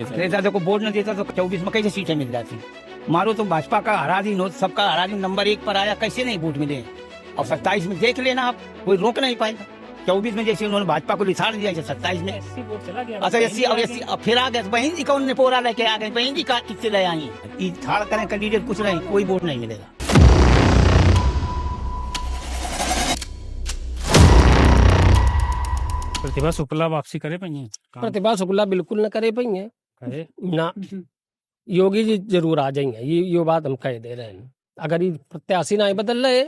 नेता देखो वोट न देता तो 24 में कैसे सीटें मिल जाती। मारो तो भाजपा का हरा दिन हो, सबका हरा दिन नंबर 1 पर आया, कैसे नहीं वोट मिले। और 27 में देख लेना आप, कोई रोक नहीं पाएगा। 24 में जैसे उन्होंने भाजपा को निथार दिया, 27 में अच्छा 80 और 80 फिर आ गए। बहन जी कौन ने पोरा लेके आ गए, बहन जी का किससे ले आई थाड़ करें कैंडिडेट कुछ नहीं, कोई वोट नहीं मिलेगा। प्रतिभा शुक्ला वापसी करे पई है। प्रतिभा शुक्ला बिल्कुल न करे पई है करे ना। योगी जी जरूर आ जाएंगे, ये बात हम कह दे रहे हैं। अगर ये प्रत्याशी ना बदल रहे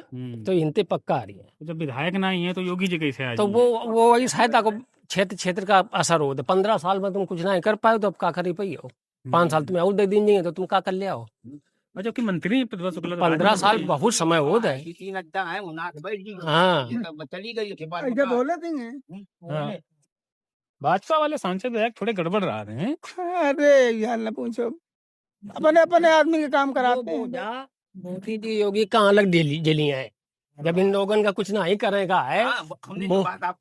तो इनते पक्का आ रही है। जब विधायक नहीं है तो योगी जी कैसे आ तो वो वही सहायता को क्षेत्र का असर हो। 15 साल में तुम कुछ ना कर पाए तो अब का करी पई हो। 5 साल तुम्हें और दे दीजिए तो तुम का कर ले आओ। जबकि मंत्री प्रतिभा शुक्ला 15 साल बहुत समय हो गए। हाँ बोले देंगे। भाजपा वाले सांसद थोड़े गड़बड़ रहा रहे हैं। अरे यार न पूछो, अपने अपने आदमी के काम कराते हैं। मोदी जी योगी कहाँ अलग जली है। जब इन लोगों का कुछ ना ही करेगा है।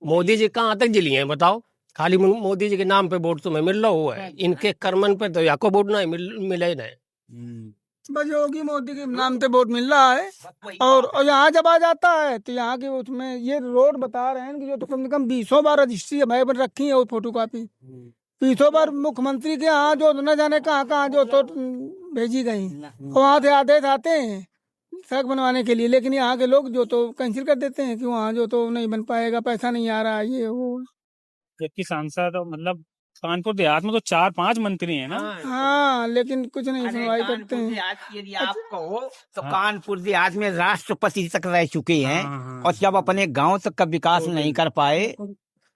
मोदी जी कहाँ तक जली है बताओ। खाली मोदी जी के नाम पे वोट तुम्हें मिल रहा हुआ है, इनके कर्मन पे तो याको वोट नहीं मिले नहीं। बस योगी मोदी के नाम पे वोट मिल रहा है। और यहाँ जब आ जाता है तो यहाँ के उसमें ये रोड बता रहे हैं कि जो तो कम से कम 20 बार रजिस्ट्री भाई पर रखी है, वो फोटो कॉपी 20 बार मुख्यमंत्री के यहाँ जो न जाने कहाँ जो तो भेजी गई। वहाँ से आदेश आते हैं सड़क बनवाने के लिए, लेकिन यहाँ के लोग जो तो कैंसिल कर देते हैं कि वहाँ जो तो नहीं बन पाएगा, पैसा नहीं आ रहा है, ये वो। जबकि सांसद मतलब कानपुर देहात में तो 4-5 मंत्री हैं ना। हाँ लेकिन कुछ नहीं सुनवाई करते हैं। यदि आप कहो तो कानपुर देहात में राष्ट्रपति तक रह चुके हैं। और जब अपने गांव तक का विकास नहीं कर पाए,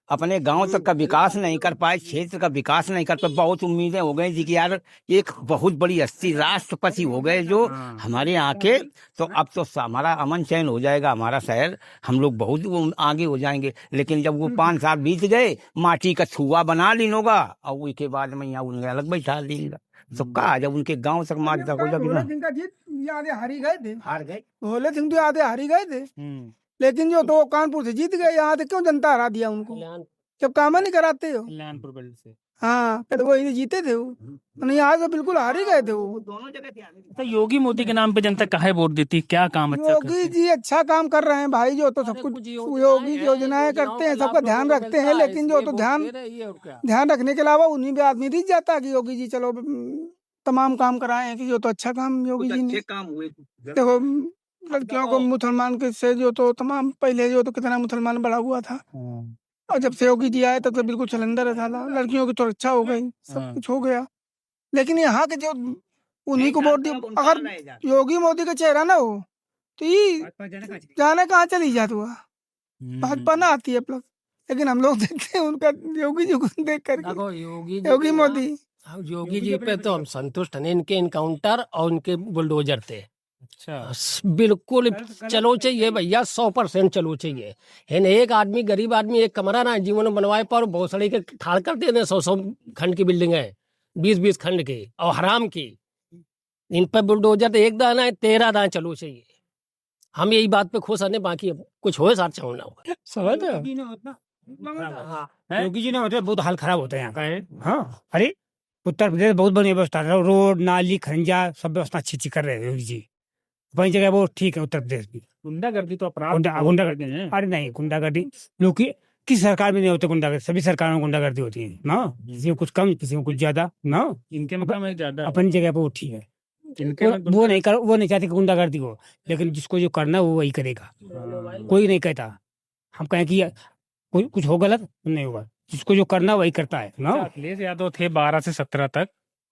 अपने गांव तक का विकास नहीं कर पाए, क्षेत्र का विकास नहीं कर पाए, बहुत उम्मीदें हो गई थी कि यार एक बहुत बड़ी हस्ती राष्ट्रपति हो गए जो हमारे यहाँ के, तो अब तो हमारा अमन चैन हो जाएगा, हमारा शहर, हम लोग बहुत आगे हो जाएंगे। लेकिन जब वो 5 साल बीत गए, माटी का छुआ बना ली होगा और उसके बाद में यहाँ उन्हें अलग बैठा देगा। तो कहा जब उनके गांव तक मार्ग तक हो जाएगा। हारी गए थे, हार गए भोले सिंह तो आधे हारी गए थे, लेकिन जो तो कानपुर से जीत गए। यहाँ से क्यों जनता हरा दिया उनको, जब काम नहीं कराते हो। कल्याणपुर बेल्ट से हाँ फिर वो जीते थे वो, नहीं यहाँ तो बिल्कुल हार ही गए थे वो। दोनों जगह तो योगी मोदी के नाम पे जनता काहे वोट देती, क्या काम अच्छा योगी जी अच्छा काम कर रहे हैं भाई, जो तो सब कुछ योगी योजनाएं करते हैं, सबका ध्यान रखते हैं। लेकिन जो तो ध्यान रखने के अलावा उन्हीं पे आदमी जीत जाता है कि योगी जी चलो तमाम काम कराए हैं, कि जो तो अच्छा काम योगी जी ने। काम हुए देखो लड़कियों को मुसलमान के से जो तो तमाम पहले जो तो कितना मुसलमान बढ़ा हुआ था, और जब से योगी जी आए तब तो बिल्कुल सिलेंडर था, लड़कियों की तो रक्षा हो गई, सब कुछ हो गया। लेकिन यहाँ के जो उन्हीं को वोट दिया, अगर योगी मोदी का चेहरा ना हो तो ये जाने कहाँ चली जाती हुआ, भाजपा ना आती है प्लस। लेकिन हम लोग देखते हैं उनका योगी जी को देख कर, योगी मोदी योगी जी पे तो हम संतुष्ट हैं। इनके इनकाउंटर और इनके बुलडोजर थे अच्छा बिल्कुल चलो चाहिए भैया, 100% चलो चाहिए। है एक आदमी गरीब आदमी एक कमरा ना जीवन में बनवाए पर बहुत सड़ी के ठाड़ करते हैं। 100 खंड की बिल्डिंग है, 20 खंड की और हराम की। इन पर बुलडोजर तो एक दाना है, 13 दाना चलो चाहिए। हम यही बात पे खुश है, बाकी कुछ हो साथ चाहना होगा समझ योगी जी ने होते बहुत हाल खराब होता है यहाँ का। हाँ अरे उत्तर प्रदेश बहुत बढ़िया व्यवस्था, रोड नाली खंजा सब व्यवस्था अच्छी कर रहे हैं योगी जी। वही जगह वो ठीक है उत्तर प्रदेश की। गुंडागर्दी तो अपराध, गुंडागर्दी है। अरे नहीं गुंडागर्दी लोग किस सरकार में नहीं होते गुंडागर्दी, सभी सरकारों में गुंडागर्दी होती है ना, किसी में कुछ कम किसी में कुछ ज्यादा ना। इनके में कम है ज्यादा, अपनी जगह पे वो ठीक है। इनके वो नहीं चाहते कि गुंडागर्दी हो, लेकिन जिसको जो करना वो वही करेगा। कोई नहीं कहता हम कहें कि कोई कुछ हो गलत नहीं होगा, जिसको जो करना वही करता है ना। अखिलेश यादव थे 12 से 17 तक,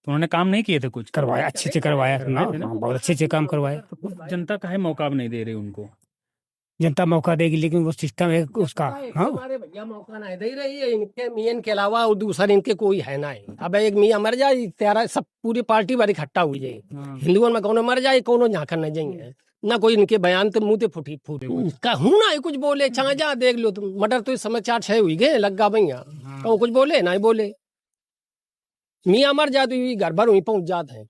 तो उन्होंने काम नहीं किए थे, कुछ करवाया अच्छे से करवाया ना, बहुत अच्छे काम करवाया। तो जनता काहे मौका नहीं दे रही उनको। जनता मौका देगी लेकिन वो सिस्टम है उसका। हाँ हमारे भैया मौका नहीं दे रही है, इनके मियां के अलावा और दूसरा इनके कोई है ना। अब एक मियां मर जाए तेरा सब पूरी पार्टी बारी इकट्ठा हुई जाए। हिंदुओं में कौन मर जाए कौन झांकन नहीं जाएंगे ना, कोई इनके बयान तो मुंह फूटी कहूँ ना कुछ बोले चाहे जा देख लो तुम। मटर तो इस समय 4-6 हुई गए लगा भैया, कहूँ कुछ बोले ना बोले। मियाँ मर जाए तो घर भर वहीं पहुंच जाते हैं।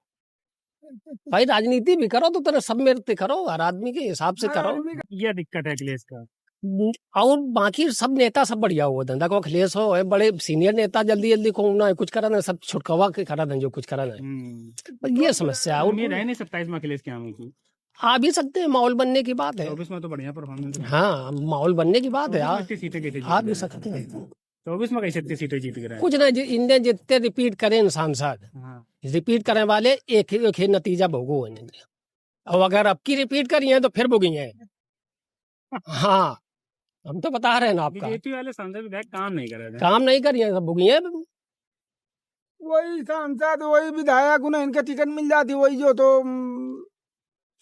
भाई राजनीति भी करो तो तेरे सब मेरे करो, हर आदमी के हिसाब से करो। ये दिक्कत है अखिलेश का। और बाकी सब नेता सब बढ़िया हुआ धंधा को अखिलेश हो है बड़े सीनियर नेता जल्दी जल्दी को ना कुछ करा ना सब छुटकावा के करा दें जो कुछ करा ना ये समस्या है। उम्मीद है नहीं 27 में अखिलेश के आने की। आ भी सकते हैं, माहौल बनने की बात है। 24 में तो बढ़िया परफॉर्मेंस है। हाँ माहौल बनने की बात है यार, कितनी सीटें कैसे आ भी सकते हैं। 24 में कैसे इतनी सीटें जीत गए? कुछ ना इंडियन जितने रिपीट करें सांसद रिपीट करने वाले एक ही नतीजा भोगो है। और अगर अब की रिपीट करी है तो फिर भोगी है। हाँ हम तो बता रहे हैं ना आपका, बीजेपी वाले सांसद विधायक काम नहीं कर रहे थे। काम नहीं करी है सब भोगी है। वही सांसद वही विधायक उन्हें इनके टिकट मिल जाती, वही जो तो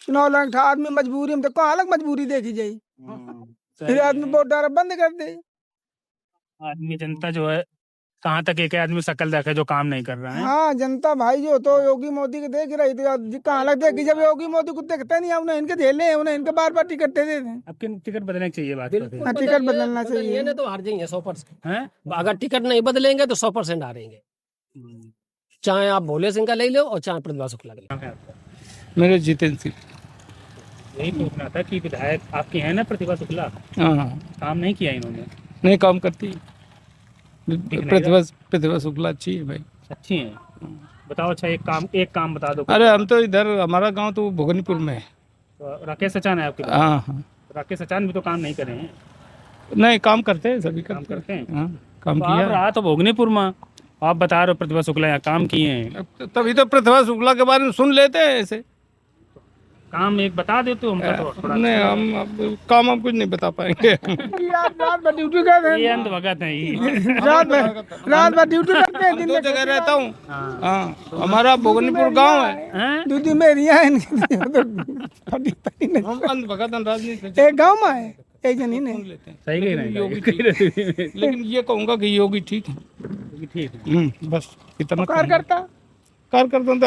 चुनाव लड़ आदमी मजबूरी में तो कहाँ अलग मजबूरी देखी जाये, फिर आदमी वोट डाला बंद कर दे। आदमी जनता जो है कहाँ तक एक आदमी शकल देखे जो काम नहीं कर रहा है। हाँ जनता भाई जो तो योगी मोदी को देख रही थी, कहाँ अलग देखी, जब योगी मोदी को देखते नहीं उन्हें इनके झेले उन्हें इनके बार बार टिकट दे देते। अब किन टिकट बदलने चाहिए बात करते हैं। टिकट बदलना चाहिए नहीं तो हार जाएंगे 100%। हैं? अगर टिकट नहीं बदलेंगे तो 100% हारेंगे, चाहे आप भोले सिंह का ले लो और चाहे प्रतिभा शुक्ला का ले लो। मेरे जितेंद्र सिंह। यही पूछना था कि विधायक आपके हैं ना प्रतिभा शुक्ला, हाँ काम नहीं किया इन्होंने। नहीं काम करती प्रतिभा शुक्ला अच्छी है भाई, अच्छी है। बताओ अच्छा एक काम बता दो। अरे हम तो इधर हमारा गांव तो भोगनीपुर में है। तो राकेश सचान है आपके पास? हाँ राकेश सचान भी तो काम नहीं करे हैं। नहीं काम करते हैं, सभी काम करते हैं। हाँ काम तो किया आप रहा तो भोगनीपुर में, आप बता रहे हो प्रतिभा शुक्ला यहाँ काम किए हैं। तभी तो प्रतिभा शुक्ला के बारे में सुन लेते हैं ऐसे। काम एक बता देते हो हमको थोड़ा। नहीं हम अब काम हम कुछ नहीं बता पाएंगे। रात भर ड्यूटी कर रहे ये अंध भगत है ये। रात भर ड्यूटी करते हैं, दिन दो में जगह रहता हूँ। हाँ हमारा भोगनीपुर गांव है। हैं? ड्यूटी मेरी है इनकी हम अंध भगत राजनीति एक गाँव में है एक जनी ने। लेते हैं। सही कह रहे हैं योगी ठीक है, लेकिन ये कहूँगा कि योगी ठीक है। ठीक है। बस इतना कार्यकर्ता कार्यकर्ता तो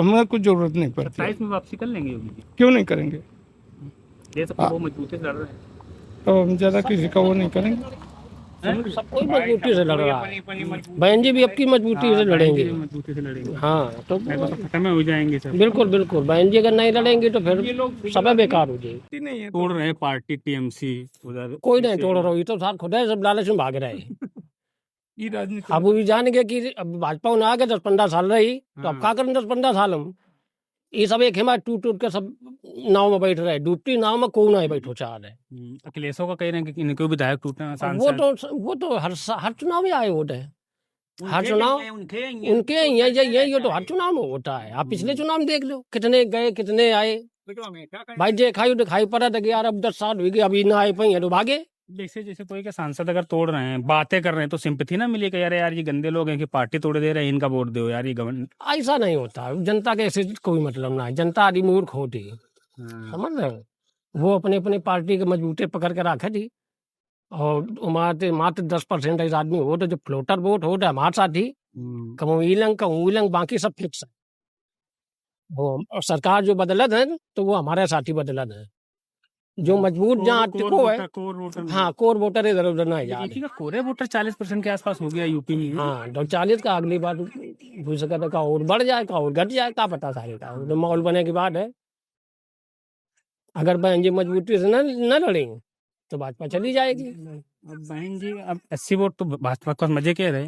हमें कुछ जरूरत नहीं पड़ती। 27 में वापसी कर लेंगे योगी जी? क्यों नहीं करेंगे? ये सब वो मजबूती से लड़ रहे हैं। तो हम ज्यादा किसी का वो नहीं करेंगे। सब कोई मजबूती से लड़ रहा है, बहन जी भी अब की मजबूती से लड़ेंगे। मजबूती से लड़ेंगे, हाँ तो नहीं तो खत्म हो जाएंगे सब। बिल्कुल बिल्कुल, बहन जी अगर नहीं लड़ेंगे तो फिर सब बेकार हो जाएगी। नहीं है तोड़ रहे हैं पार्टी टीएमसी उधर। कोई नहीं तोड़ रहा, ये तो साथ खुद है, सब लालच में भाग रहे हैं। ये राजनीति अब वो जान गए कि अब भाजपा में आ गए 10-15 साल रही तो अब क्या करें 10-15 साल हम ये सब एक हिमायत टूट टूट के सब नाव में बैठ रहे, डूबती नाव में कोई नहीं बैठो चाह रहे। अखिलेशों का कह रहे हैं कि इनको विधायक टूटना वो सांसद। तो हर चुनाव में आए वोट है, हर चुनाव उनके उनके ये तो हर चुनाव में होता है। आप पिछले चुनाव में देख लो कितने गए कितने आए, भाई दिखाई पड़ा था कि यार अब 10 साल हो गए अभी ना आए पाई है तो भागे। जैसे जैसे कोई के सांसद अगर तोड़ रहे हैं बातें कर रहे हैं तो सिंपैथी ना मिली कि यार ये गंदे लोग हैं कि पार्टी तोड़ दे रहे हैं, इनका वोट दो यार ये गवर्नमेंट। ऐसा नहीं होता, जनता के ऐसे कोई मतलब ना है, जनता आदि मूर्ख होती है, समझ रहे हो? वो अपने अपने पार्टी के मजबूते पकड़ के रखे थी और मात्र 10% ऐसा आदमी हो तो जो फ्लोटर वोट हो तो हमारे साथ ही कहूँ बाकी सब फिक्स है। वो और सरकार जो बदलत है तो वो हमारे साथ ही बदलत है, जो मजबूत जहाँ टिको है। हाँ कोर वोटर इधर उधर ना याद है। कोरे वोटर 40% के आसपास हो गया यूपी में। हाँ तो 40 का अगली बार हो सका का और बढ़ जाए का और घट जाए का पता सारे का, तो माहौल बने की बात है। अगर बहन जी मजबूती से न लड़ेंगे तो भाजपा चली जाएगी। अब बहन जी अब 80 वोट तो भाजपा का मजे के रहे,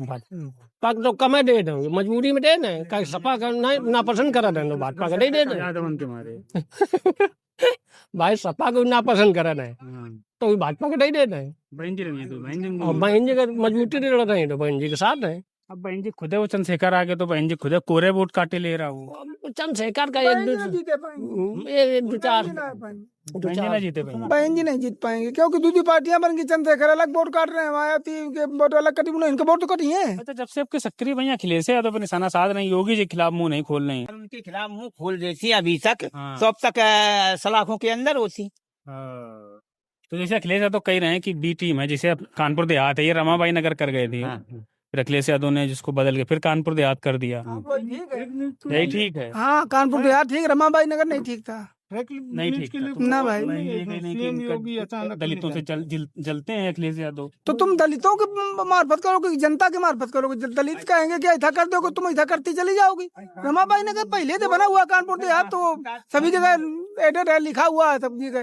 भाजपा तो कम दे देंगे, मजबूरी में दे दें, कहीं सपा का ना पसंद करा दें तो भाजपा का नहीं दे दें। यादव उनके मारे भाई सपा को ना पसंद करा दें तो भाजपा का नहीं दे दें। बहन जी रही तो बहन जी और बहन जी का मजबूती नहीं लड़ रहे हैं तो बहन जी के साथ है। अब बहन जी खुदे वो चंद्रशेखर आ गए तो बहन जी खुदे कोरे वोट काटे ले रहा हूँ। चंद्रशेखर का एक दो चार बहन जी ना जीते बहन। बहन जी नहीं जीत पाएंगे क्योंकि दूसरी पार्टियां बन गई, चंद्रशेखर अलग वोट काट रहे हैं, मायावती के वोट अलग कटी, इनके वोट तो कटी है। अच्छा जब से आपके सक्रिय भैया अखिलेश यादव पर निशाना साध रहे हैं, योगी जी के खिलाफ मुंह नहीं खोल रहे हैं। उनके खिलाफ मुंह खोल देती अभी तक हाँ। तो अब तक सलाखों के अंदर होती। तो जैसे अखिलेश यादव कह रहे हैं कि बी टीम है, जैसे अब कानपुर देहात है, ये रमाबाई नगर कर गए थे, फिर अखिलेश यादव ने जिसको बदल के फिर कानपुर देहात कर दिया। यही ठीक है? हाँ कानपुर देहात ठीक, रमाबाई नगर नहीं ठीक था। नहीं ठीक था तो ना भाई दलितों से जलते हैं अखिलेश यादव। तो तुम दलितों के मार्फत करोगे, जनता के मार्फत करोगे, दलित कहेंगे कि ऐसा कर दोगे तुम ऐसा करती चली जाओगी। रमाबाई नगर पहले से बना हुआ कानपुर देहात तो सभी जगह एडेड है, लिखा हुआ है सब जगह।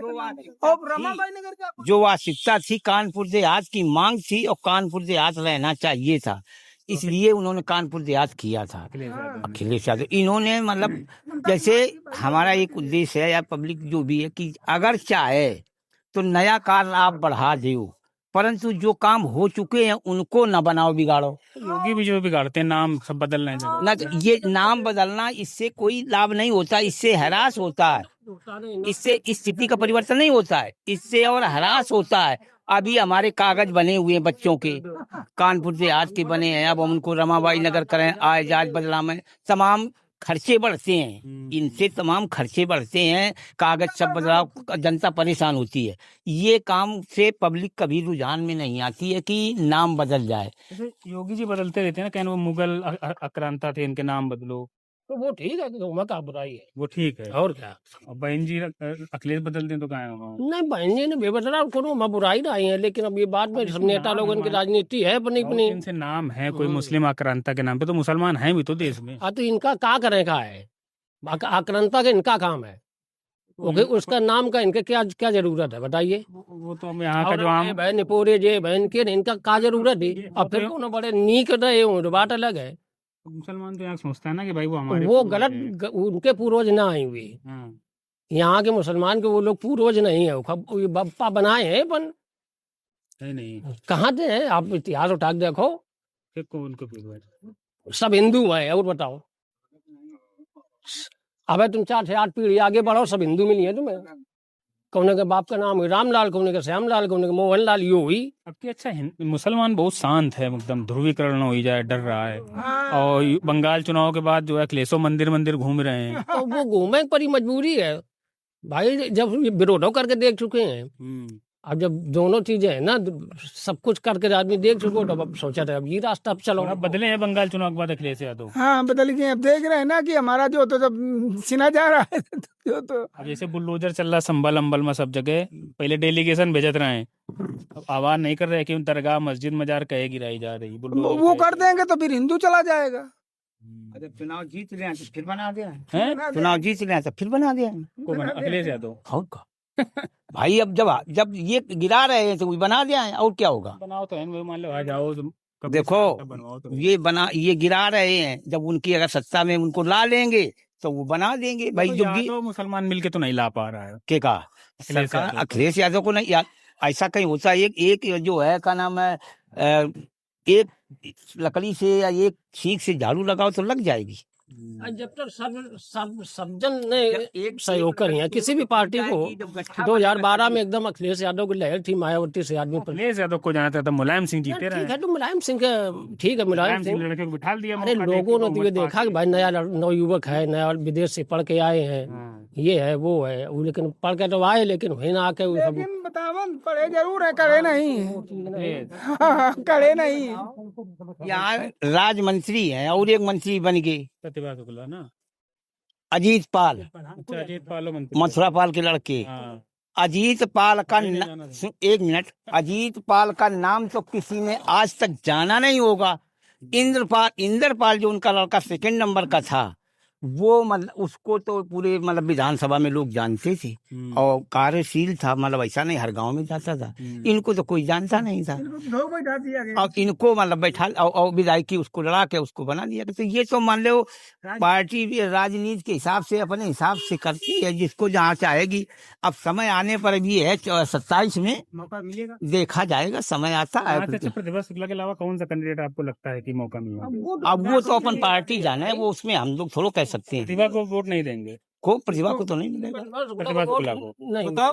और रमाबाई नगर का जो आवश्यकता थी कानपुर देहात की मांग थी और कानपुर देहात रहना चाहिए था, इसलिए उन्होंने कानपुर देहात किया था अखिलेश यादव। इन्होंने मतलब जैसे हमारा एक उद्देश्य है या पब्लिक जो भी है कि अगर चाहे तो नया कार्य आप बढ़ा दो, परंतु जो काम हो चुके हैं उनको न बनाओ बिगाड़ो। योगी भी जो बिगाड़ते हैं नाम सब बदलना है जगह। ना तो ये नाम बदलना, इससे कोई लाभ नहीं होता, इससे हरास होता है, इससे स्थिति का परिवर्तन नहीं होता है, इससे और हरास होता है। अभी हमारे कागज बने हुए हैं बच्चों के, कानपुर से आज के बने हैं, अब हम उनको रमाबाई नगर करें, आय जाज बदला में तमाम खर्चे बढ़ते हैं, इनसे तमाम खर्चे बढ़ते हैं, कागज सब बदलाव, जनता परेशान होती है। ये काम से पब्लिक कभी रुझान में नहीं आती है कि नाम बदल जाए। जैसे योगी जी बदलते रहते हैं ना, कहने वो मुगल आक्रांता थे, इनके नाम बदलो, तो वो ठीक है, तो मैं क्या बुराई है, वो ठीक है। और क्या। और बहन जी अखिलेश बदल दें तो क्या होगा? नहीं, बहन जी ने बेबदला करो, मैं बुराई नहीं है, लेकिन अब ये बात में सब नेता लोगों की राजनीति है अपनी अपनी। इनसे नाम है कोई मुस्लिम आक्रांता के नाम पे, तो मुसलमान हैं भी तो देश में। हाँ, तो इनका क्या करें का है, आक्रांता का इनका काम है, ओके, उसका नाम का इनके क्या क्या जरूरत है बताइए। वो तो हम यहाँ का जो आम बहन निपोरे जे बहन के इनका क्या जरूरत है। अब फिर कोनो बड़े नीक रहे हो तो बात अलग है। मुसलमान तो यहाँ सोचता है ना कि भाई वो हमारे वो पूर्वज गलत हैं। उनके पूर्वज ना आए हुए, हाँ, यहाँ के मुसलमान के वो लोग पूर्वज नहीं है, वो बप्पा बनाए हैं, पर है नहीं, कहाँ से हैं आप इतिहास उठा के देखो, फिर कौन उनको पूर्वज? सब हिंदू हैं। और बताओ, अब तुम 4 से 8 पीढ़ी आगे बढ़ो, सब हिंदू मिली है तुम्हें। कौन के बाप का नाम हुई रामलाल, कौन के श्यामलाल, कौन के मोहनलाल, यो हुई। अब की अच्छा मुसलमान बहुत शांत है, एकदम ध्रुवीकरण हो ही जाए, डर रहा है। और बंगाल चुनाव के बाद जो है अखिलेशो मंदिर मंदिर घूम रहे हैं। तो वो घूमे पर ही मजबूरी है भाई, जब ये विरोधों करके देख चुके हैं। अब जब दोनों चीजें हैं ना, सब कुछ करके आदमी देख चुको, तो अब सोचा था अब ये रास्ता अब चलो। अब बदले हैं बंगाल चुनाव के बाद अखिलेश यादव। हाँ बदल गए, अब देख रहे हैं ना कि हमारा जो तो जब सिना जा रहा है जो तो अब जैसे बुलडोजर चल रहा संभल अंबल में सब जगह, पहले डेलीगेशन भेजत रहे हैं, अब आवाज नहीं कर रहे कि दरगाह मस्जिद मजार कहे गिराई जा रही। वो कर देंगे तो फिर हिंदू चला जाएगा। अरे चुनाव जीत ले तो फिर बना दिया, हैं? चुनाव जीत ले तो फिर बना दिया अखिलेश यादव और का भाई। अब जब ये गिरा रहे हैं तो वो बना दिया है, और क्या होगा। बनाओ तो है, मान लो आ जाओ तुम कभी देखो बनवाओ तो। ये गिरा रहे हैं, जब उनकी अगर सत्ता में उनको ला लेंगे तो वो बना देंगे भाई। तो जो यादव मुसलमान मिलके तो नहीं ला पा रहा है। के का अखिलेश सरकार यादव को। अखिलेश यादव को नहीं ऐसा कहीं होता है। एक जो है क्या नाम है, एक लकड़ी से या एक सीख से झाड़ू लगाओ तो लग जाएगी। जब तक सब जन ने एक सहयोग करी है किसी भी पार्टी को। 2012 में एकदम अखिलेश यादव की लहर थी, मायावती से आदमी पर। अखिलेश यादव को जाना था, मुलायम सिंह जीते ठीक रहे। है, तो मुलायम सिंह का ठीक है, मुलायम सिंह। लड़के को बिठा दिया। अरे मौका लोगों देके ने तो ये देखा कि भाई नया नवयुवक है, नया विदेश से पढ़ के आए हैं, ये है वो है, वो लेकिन पढ़ के तो आए, लेकिन वही ना आके वो सब लेकिन बतावन पढ़े जरूर है, करे नहीं। हाँ, करे नहीं। यहाँ राज मंत्री है और एक मंत्री बन गए प्रतिभा शुक्ला ना, अजीत पाल, अच्छा अजीत पालो मंत्री। मथुरा पाल के लड़के। हाँ, अजीत पाल का नहीं जाना था। एक मिनट, अजीत पाल का नाम तो किसी ने आज तक जाना नहीं होगा। इंद्रपाल जो उनका लड़का 2 नंबर का था, वो मतलब उसको तो पूरे मतलब विधानसभा में लोग जानते थे और कार्यशील था, मतलब ऐसा नहीं हर गांव में जाता था। इनको तो कोई जानता नहीं था, धो बैठा दिया गया। और इनको मतलब बैठा और विधायकी उसको लड़ा के उसको बना दिया। तो ये तो मान लो पार्टी भी राजनीति के हिसाब से अपने हिसाब से करती है, जिसको जहाँ चाहेगी। अब समय आने पर भी है 27 में मौका मिलेगा, देखा जाएगा, समय आता है। अच्छा प्रतिभा शुक्ला के अलावा कौन सा कैंडिडेट आपको लगता है कि मौका मिलेगा? अब वो तो अपन पार्टी जाने, वो उसमें हम लोग थोड़ा कह सकते हैं। प्रतिभा को वोट नहीं देंगे, को प्रतिभा को तो नहीं मिलेगा। प्रतिभा शुक्ला को। नहीं बताओ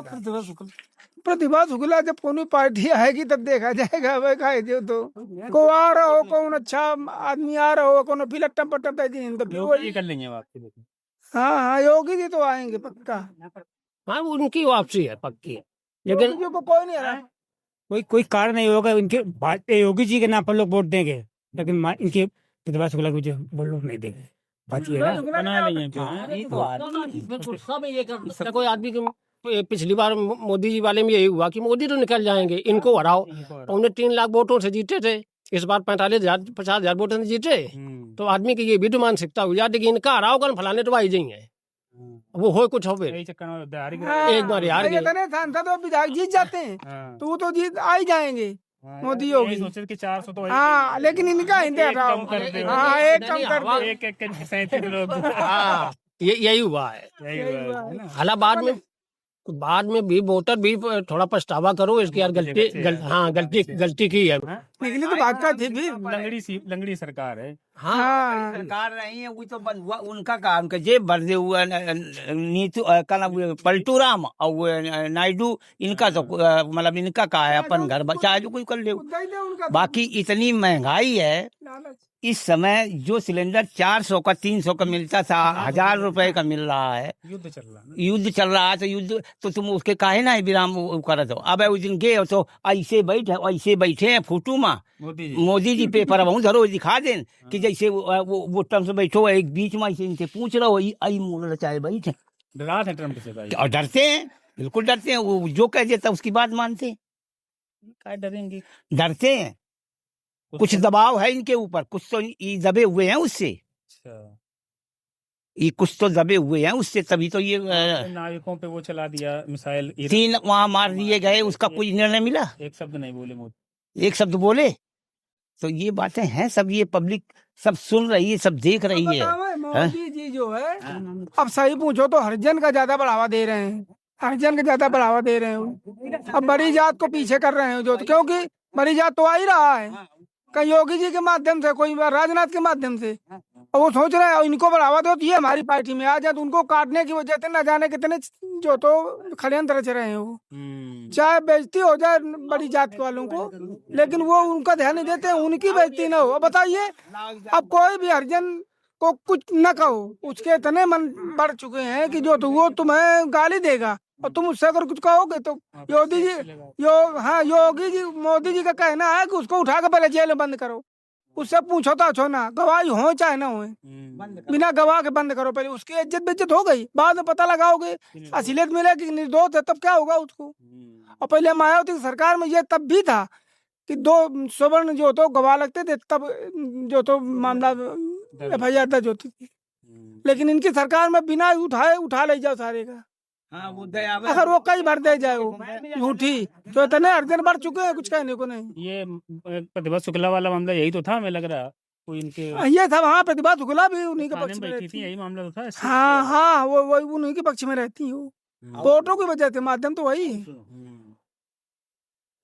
प्रतिभा शुक्ला जब कोई पार्टी आएगी तब देखा जाएगा। भाई खाए जो तो को आ रहा हो, कौन अच्छा आदमी आ रहा हो, कौन फिलट्टा पट्टा योगी कर लेंगे आपके देखो। हाँ योगी जी तो आएंगे पक्का। हाँ, उनकी वापसी है पक्की है, लेकिन योगी जी को कोई नहीं आ रहा। कोई कारण नहीं होगा इनके योगी जी के नाम पर लोग वोट देंगे, लेकिन इनके प्रतिभा शुक्ला को जो वो लोग नहीं देंगे। बात ये है ना। बना लेंगे सब ये कर कोई आदमी के पिछली बार मोदी जी वाले में यही हुआ कि मोदी तो निकल जाएंगे, इनको हराओ। 3.5 लाख वोटों से जीते थे, इस बार 45,000 50,000 वोटों से जीते। तो आदमी की ये भी तो मानसिकता हो जाती कि इनका हराओ कर फलाने तो आई जाएंगे। वो हो कुछ हो फिर यही चक्कर में हार गए। हाँ, एक बार हार भाई गए। इतने सांसद और विधायक जीत जाते हैं हाँ। तो वो तो जीत आ ही जाएंगे हाँ, मोदी यही योगी। सोचे कि 400 तो वही हाँ लेकिन इनका हिंदे एक हटाओ। कम कर दे। हाँ एक कम कर हवा- दे। एक 37 लोग हाँ यही हुआ है। यही हुआ है ना। हालांकि बाद में भी वोटर भी थोड़ा पछतावा करो इसकी यार गलती की है। निकली तो भाजपा थी भी। लंगड़ी सरकार है। हाँ सरकार नहीं है वो तो बंद हुआ उनका काम के जेब भर दे हुआ नीतू का नाम पलटू राम और वो नायडू इनका तो मतलब इनका का है अपन घर चाहे जो कोई कर ले। बाकी इतनी महंगाई है इस समय जो सिलेंडर 400 का 300 का मिलता था 1000 रुपए का मिल रहा है। युद्ध चल रहा है ना। युद्ध चल रहा है तो युद्ध तो तुम उसके काहे ना विराम कर दो। अब उस दिन गए तो ऐसे बैठे हैं फोटो में मोदी जी पेपर अब धरो दिखा दें कि जैसे वो टर्म से बैठो एक बीच में ऐसे इनसे पूछ रहा हो आई मोल चाहे बैठे डरा थे ट्रम्प से भाई। और डरते हैं बिल्कुल डरते हैं। वो जो कह देता उसकी बात मानते हैं। क्या डरेंगे। डरते हैं कुछ दबाव है इनके ऊपर कुछ तो ये दबे हुए हैं उससे। अच्छा ये कुछ तो दबे हुए हैं उससे तभी तो ये नाविकों पे वो चला दिया मिसाइल 3 वहां मार दिए गए उसका कोई निर्णय मिला एक शब्द नहीं बोले मोदी। एक शब्द बोले तो ये बातें हैं सब ये पब्लिक सब सुन रही है सब देख रही है। मोदी जी जो है अब सही पूछो तो हरिजन का ज्यादा बढ़ावा दे रहे हैं। हरिजन का ज्यादा बढ़ावा दे रहे हैं। अब बड़ी जात को पीछे कर रहे हैं जो क्योंकि बड़ी जात तो आ ही रहा है कहीं योगी जी के माध्यम से कोई राजनाथ के माध्यम से। और वो सोच रहे हैं इनको बढ़ावा दो तो ये हमारी पार्टी में आ जाए तो उनको काटने की वजह से न जाने कितने जो तो षड्यंत्र रच रहे हैं वो। चाहे बेइज्जती हो जाए बड़ी जात के वालों को लेकिन वो उनका ध्यान नहीं देते उनकी बेइज्जती न हो। अब बताइए अब कोई भी हरिजन को कुछ न कहो उसके इतने मन बढ़ चुके हैं कि जो तो वो तुम्हें गाली देगा और तुम उससे अगर कुछ कहोगे तो योगी जी मोदी जी का कहना है कि उसको उठा के पहले जेल में बंद करो। उससे पूछो तो अच्छो ना गवाही हो चाहे ना हो बिना गवाह के बंद करो। पहले उसकी इज्जत बेइज्जत हो गई बाद में पता लगाओगे असलियत मिलेगी निर्दोष है तब क्या होगा उसको। और पहले मायावती की सरकार में ये तब भी था कि 2 स्वर्ण जो तो गवाह लगते थे तब जो तो मामला FIR दर्ज होती थी। लेकिन इनकी सरकार में बिना उठा ले जाओ सारे का। हाँ वो दया अगर वो कई भर दे जाए वो झूठी तो इतने हरिजन बढ़ चुके हैं कुछ कहने को नहीं। ये प्रतिभा शुक्ला वाला मामला यही तो था हमें लग रहा कोई इनके ये था वहाँ प्रतिभा शुक्ला भी उन्हीं के थाने पक्ष में में बैठी रहती थी है। यही मामला तो था। हाँ वो उन्हीं के पक्ष में रहती है वो वोटों की वजह से माध्यम तो वही है।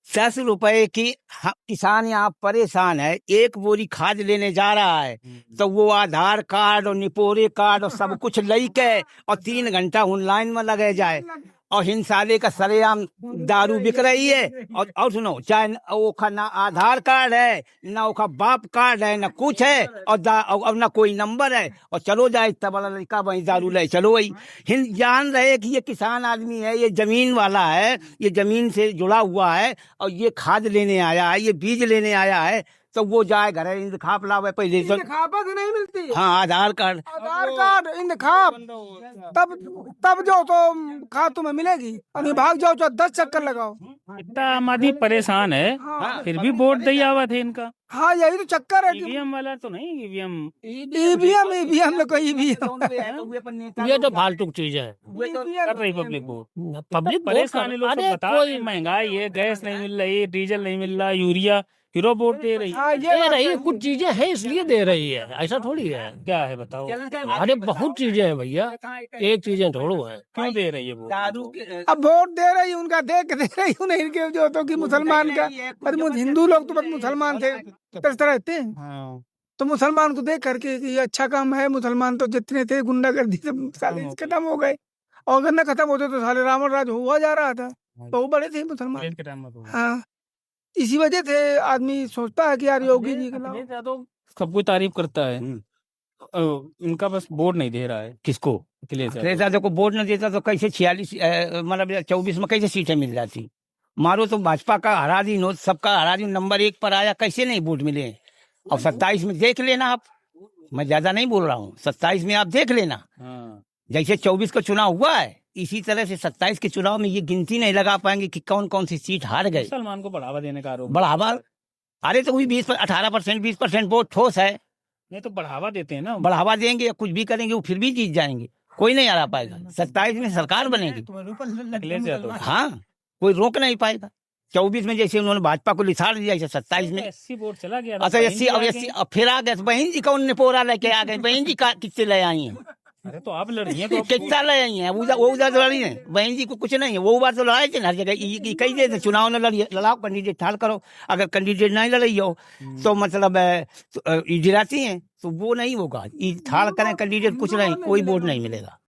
10 रुपए की किसान यहाँ परेशान है। एक बोरी खाद लेने जा रहा है तो वो आधार कार्ड और निपोरे कार्ड और सब कुछ लेके और 3 घंटा ऑनलाइन में लगे जाए और हिंसाले का सरेआम दारू बिक रही है। और सुनो चाहे ओखा ना आधार कार्ड है ना ओखा बाप कार्ड है ना कुछ है और ना कोई नंबर है और चलो जाए इतना बड़ा लड़का वही दारू ले चलो वही जान रहे कि ये किसान आदमी है ये जमीन वाला है ये जमीन से जुड़ा हुआ है और ये खाद लेने आया है ये बीज लेने आया है तो वो जाए घर इंतखाब लावे पहले तो इंतखाब नहीं मिलती। हाँ आधार कार्ड इंतखाब तब जो तो खाद तुम्हें मिलेगी और भाग जाओ 10 चक्कर लगाओ। इतना आम आदमी परेशान है फिर भी वोट दे आवा थे इनका। हाँ यही तो चक्कर है। ईवीएम वाला तो नहीं ईवीएम कोई ईवीएम ये तो फालतू चीज है। कर रही पब्लिक वोट। पब्लिक परेशानी लोग सब बता रहे हैं, महंगाई है गैस नहीं मिल रही डीजल नहीं मिल रहा यूरिया फिर वोट दे रही दे रही है कुछ चीजें हैं इसलिए दे रही है ऐसा थोड़ी है। क्या है बताओ। अरे बहुत चीजें हैं भैया एक चीजें थोड़ो है। क्यों दे रही है वो अब वोट दे रही उनका देख दे रही हूँ नहीं इनके जो तो कि मुसलमान का पर हिंदू लोग तो बस मुसलमान थे तरह रहते हैं तो मुसलमान को देख करके कि ये अच्छा काम है। मुसलमान तो जितने थे गुंडागर्दी सब साले खत्म हो गए और अगर न खत्म होते तो साले रावण राज हुआ जा रहा था तो वो बड़े थे मुसलमान। हाँ इसी वजह से आदमी सोचता है कि यार योगी जी के तो सब कोई तारीफ करता है इनका बस वोट नहीं दे रहा है। किसको अखिलेश यादव को वोट न देता तो कैसे 46 मतलब 24 में कैसे सीटें मिल जाती। मारो तो भाजपा का हरा दिन हो सबका हरा दिन नंबर 1 पर आया कैसे नहीं वोट मिले। और 27 में देख लेना आप मैं ज्यादा नहीं बोल रहा हूँ 27 में आप देख लेना जैसे 24 का चुनाव हुआ है इसी तरह से 27 के चुनाव में ये गिनती नहीं लगा पाएंगे कि कौन कौन सी सीट हार गए। मुसलमान को बढ़ावा देने का आरोप। बढ़ावा अरे तो वही 18% 20% वोट ठोस है। नहीं तो बढ़ावा देते हैं ना बढ़ावा देंगे या कुछ भी करेंगे वो फिर भी जीत जाएंगे। कोई नहीं हरा पाएगा। 27 में सरकार बनेगी, अखिलेश यादव हाँ, कोई रोक नहीं पाएगा। 24 में जैसे उन्होंने भाजपा को लिसाड़ दिया, ऐसे 27 में 80 वोट चला गया था। अच्छा बहन 80 जी अब आ गए। 80 अब फिर आ गए। तो बहन जी कौन ने पोरा लेके आ गए? बहन जी किससे ले आई हैं? अरे तो आप लड़ रही हैं तो कितना ले आई हैं? वो उधर तो लड़ी है, बहन जी को कुछ नहीं है। वो बार तो लड़ाई थी ना हर जगह। कई देर चुनाव न लड़ी, लड़ाओ, कैंडिडेट ठाल करो। अगर कैंडिडेट नहीं लड़ी हो तो मतलब जिराती हैं, तो वो नहीं होगा। ठाल करें कैंडिडेट, कुछ नहीं, कोई वोट नहीं मिलेगा।